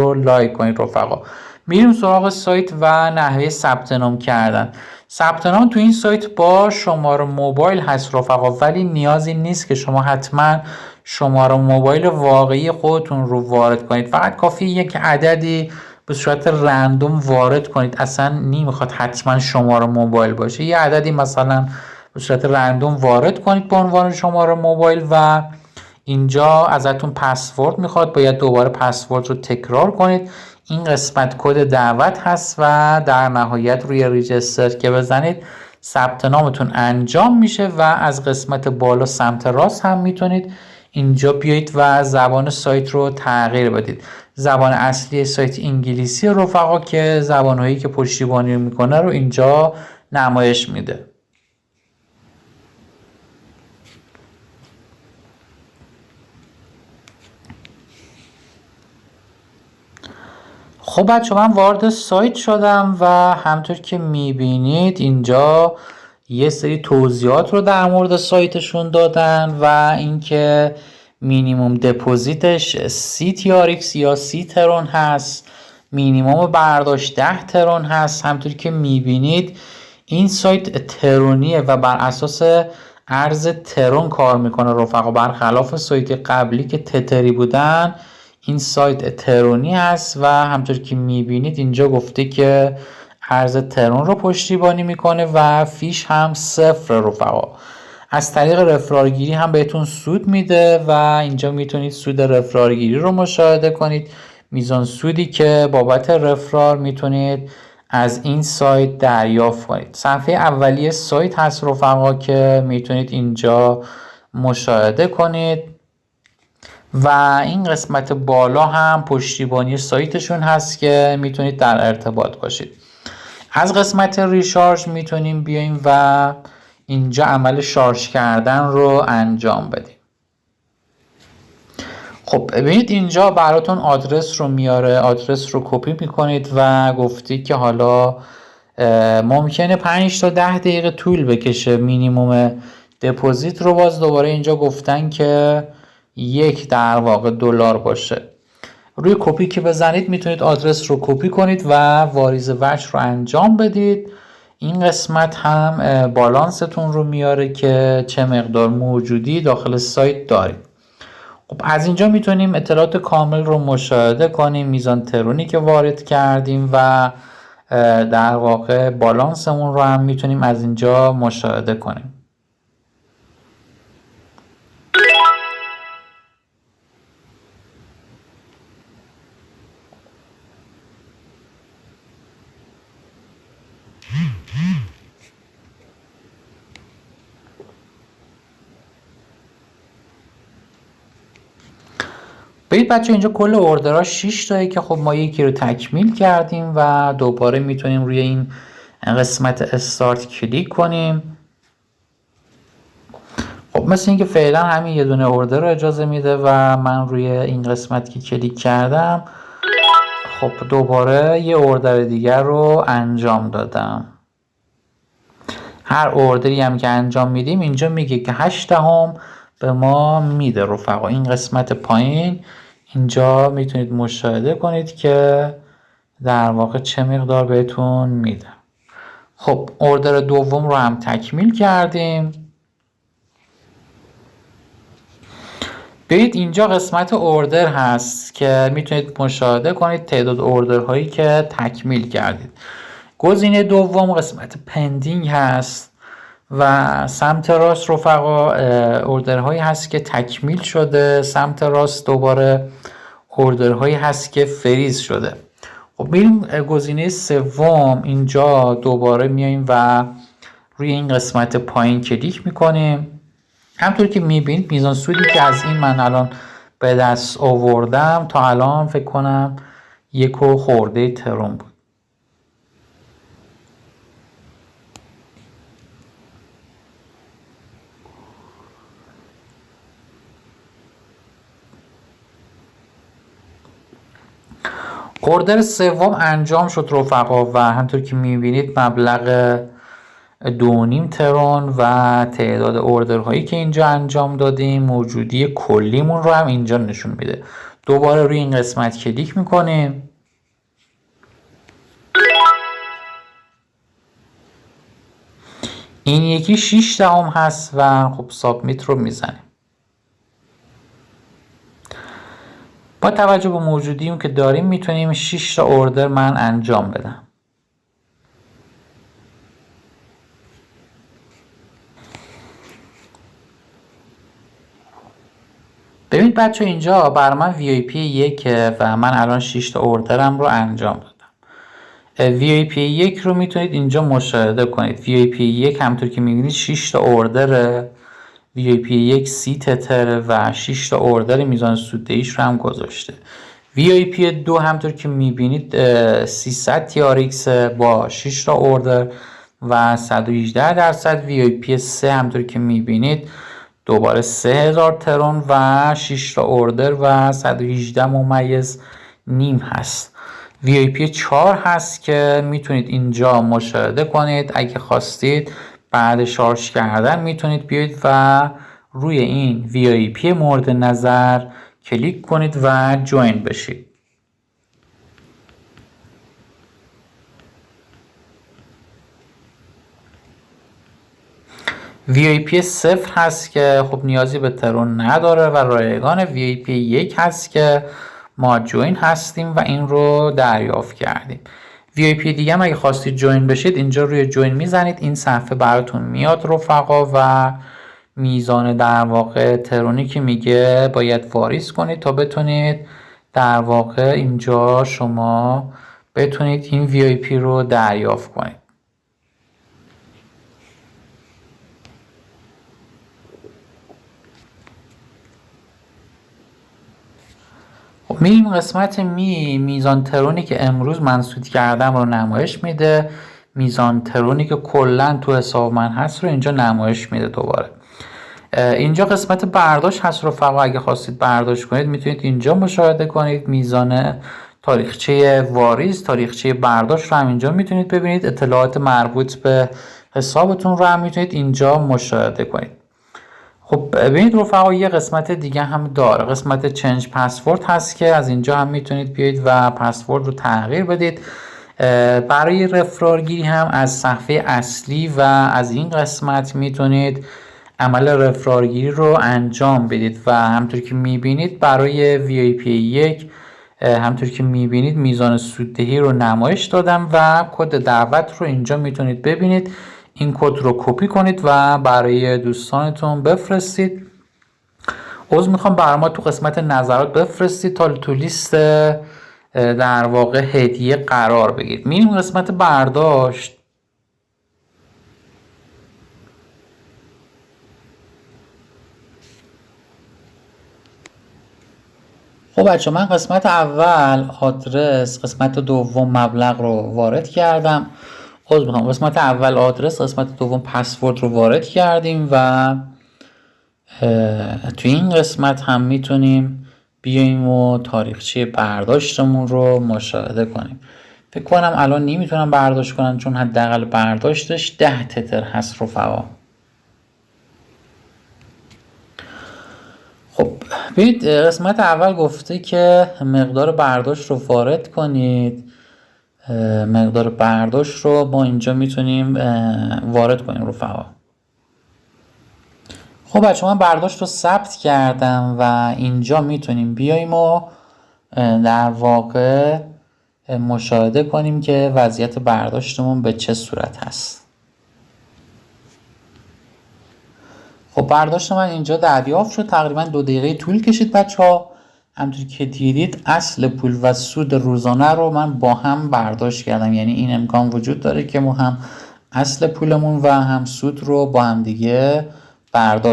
رو لایک کنید رفقا. میریم سراغ سایت و نحوه ثبت نام کردن. ثبت نام تو این سایت با شماره موبایل هست رفقا، ولی نیازی نیست که شما حتما شماره موبایل واقعی خودتون رو وارد کنید. فقط کافی یک عددی به صورت رندوم وارد کنید. اصلا نمیخواد حتما شماره موبایل باشه. یه عددی مثلا به صورت رندوم وارد کنید به عنوان شماره موبایل و اینجا ازتون پسورد میخواد. باید دوباره پسورد رو تکرار کنید. این قسمت کد دعوت هست و در نهایت روی ریجستر که بزنید ثبت نامتون انجام میشه و از قسمت بالا سمت راست هم میتونید اینجا بیایید و زبان سایت رو تغییر بدید. زبان اصلی سایت انگلیسی رفقا که زبانهایی که پشتیبانی میکنه رو اینجا نمایش میده. خب بچه من وارد سایت شدم و همطور که میبینید اینجا یه سری توضیحات رو در مورد سایتشون دادن و اینکه مینیموم دپوزیتش 30 TRX یا 30 ترون هست، مینیموم برداشت 10 ترون هست. همطور که میبینید این سایت ترونیه و بر اساس ارز ترون کار میکنه رفقا، برخلاف سایت قبلی که تتری بودن. این سایت ترونی هست و همطور که میبینید اینجا گفته که ارز ترون رو پشتیبانی میکنه و فیش هم 0 رفقا. از طریق رفرالگیری هم بهتون سود میده و اینجا میتونید سود رفرالگیری رو مشاهده کنید. میزان سودی که بابت رفرال میتونید از این سایت دریافت کنید. صفحه اولیه سایت هست رفقا که میتونید اینجا مشاهده کنید و این قسمت بالا هم پشتیبانی سایتشون هست که میتونید در ارتباط باشید. از قسمت ریشارژ میتونیم بیایم و اینجا عمل شارژ کردن رو انجام بدیم. خب ببینید اینجا براتون آدرس رو میاره. آدرس رو کپی میکنید و گفتی که حالا ممکنه 5 تا 10 دقیقه طول بکشه مینیموم دپوزیت رو. باز دوباره اینجا گفتن که یک در واقع دلار باشه. روی کپی که بزنید میتونید آدرس رو کپی کنید و واریز وجه رو انجام بدید. این قسمت هم بالانستون رو میاره که چه مقدار موجودی داخل سایت دارید. خب از اینجا میتونیم اطلاعات کامل رو مشاهده کنیم، میزان ترونی که وارد کردیم و در واقع بالانسمون رو هم میتونیم از اینجا مشاهده کنیم. ببینید بچه اینجا کل اوردرها 6 تایه که خب ما یکی رو تکمیل کردیم و دوباره میتونیم روی این قسمت استارت کلیک کنیم. خب مثل اینکه فعلا همین یه دونه اوردر رو اجازه میده و من روی این قسمت که کلیک کردم خب دوباره یه اوردر دیگر رو انجام دادم. هر اوردری هم که انجام میدیم اینجا میگه که 8 دهم به ما میده رفقا. این قسمت پایین اینجا میتونید مشاهده کنید که در واقع چه مقدار بهتون میده. خب اوردر دوم رو هم تکمیل کردیم. برید اینجا قسمت اوردر هست که میتونید مشاهده کنید تعداد اوردرهایی که تکمیل کردید. گزینه دوم قسمت پندینگ هست و سمت راست رفقا اوردرهایی هست که تکمیل شده. سمت راست دوباره اوردرهایی هست که فریز شده. خب میریم گزینه سوم. اینجا دوباره میایم و روی این قسمت پایین کلیک میکنیم. همطور که میبینید میزان سودی که از این من الان به دست آوردم تا الان فکر کنم 1 خورده ترون بود. اوردر سوم انجام شد رفقا و همطور که میبینید مبلغ 2.5 ترون و تعداد اوردرهایی که اینجا انجام دادیم موجودی کلیمون رو هم اینجا نشون میده. دوباره روی این قسمت کلیک میکنیم. این یکی 6 دهم هست و خب سابمیت رو میزنیم. با توجه به موجودی که داریم میتونیم 6 تا اوردر من انجام بدم. ببینید بچه اینجا بر من VIP 1 و من الان 6 تا اوردرم رو انجام دادم. VIP 1 رو میتونید اینجا مشاهده کنید. VIP 1 همونطور که میبینید 6 تا اوردره. VIP 1 30 تتر و 6 تا اوردر میزان سوددهیش رو هم گذاشته. VIP 2 همونطور که میبینید 300 TRX با 6 تا اوردر و 118%. VIP 3 همونطور که میبینید دوباره 3000 ترون و 6 تا اوردر و 118.5 هست. VIP 4 هست که میتونید اینجا مشاهده کنید. اگه خواستید بعد شارژ کردن میتونید بیاید و روی این VIP مورد نظر کلیک کنید و جوین بشید. VIP 0 هست که خب نیازی به ترون نداره و رایگان. VIP 1 هست که ما جوین هستیم و این رو دریافت کردیم. VIP دیگه هم اگه خواستید جوین بشید اینجا روی جوین میزنید. این صفحه براتون میاد رفقا و میزان در واقع ترونی که میگه باید واریز کنید تا بتونید در واقع اینجا شما بتونید این VIP رو دریافت کنید. میریم قسمت میزان ترونی که امروز من سود کردم رو نمایش میده. میزان ترونی که کلا تو حساب من هست رو اینجا نمایش میده. دوباره اینجا قسمت برداشت هست رو فقط اگه خواستید برداشت کنید میتونید اینجا مشاهده کنید. میزان تاریخچه واریز، تاریخچه برداشت رو هم اینجا میتونید ببینید. اطلاعات مربوط به حسابتون رو هم میتونید اینجا مشاهده کنید. خب ببینید رفقا یه قسمت دیگه هم داره. قسمت چنج پسورد هست که از اینجا هم میتونید بیاید و پسورد رو تغییر بدید. برای رفرارگیری هم از صفحه اصلی و از این قسمت میتونید عمل رفرارگیری رو انجام بدید و همطور که میبینید برای VIP 1 همطور که میبینید میزان سوددهی رو نمایش دادم و کد دعوت رو اینجا میتونید ببینید. این کد رو کپی کنید و برای دوستانتون بفرستید. عذر میخوام برای ما تو قسمت نظرات بفرستید تا تو لیست در واقع هدیه قرار بگیرید. میریم قسمت برداشت. خب بچه من قسمت اول آدرس، قسمت دوم مبلغ رو وارد کردم. قسمت اول آدرس، قسمت دوم پسورد رو وارد کردیم و توی این قسمت هم میتونیم بیاییم و تاریخچه برداشتمون رو مشاهده کنیم. فکر کنم الان نمیتونم برداشت کنم چون حداقل برداشتش 10 تتر هست رفقا. خب ببینید قسمت اول گفته که مقدار برداشت رو وارد کنید. مقدار برداشت رو ما اینجا میتونیم وارد کنیم رفقا. خب بچه من برداشت رو ثبت کردم و اینجا میتونیم بیاییم و در واقع مشاهده کنیم که وضعیت برداشتمون به چه صورت هست. خب برداشت من اینجا دریافت شد. تقریبا 2 دقیقه طول کشید بچه ها. همونطور که دیدید اصل پول و سود روزانه رو من با هم برداشت کردم. یعنی این امکان وجود داره که ما هم اصل پولمون و هم سود رو با هم دیگه برداشت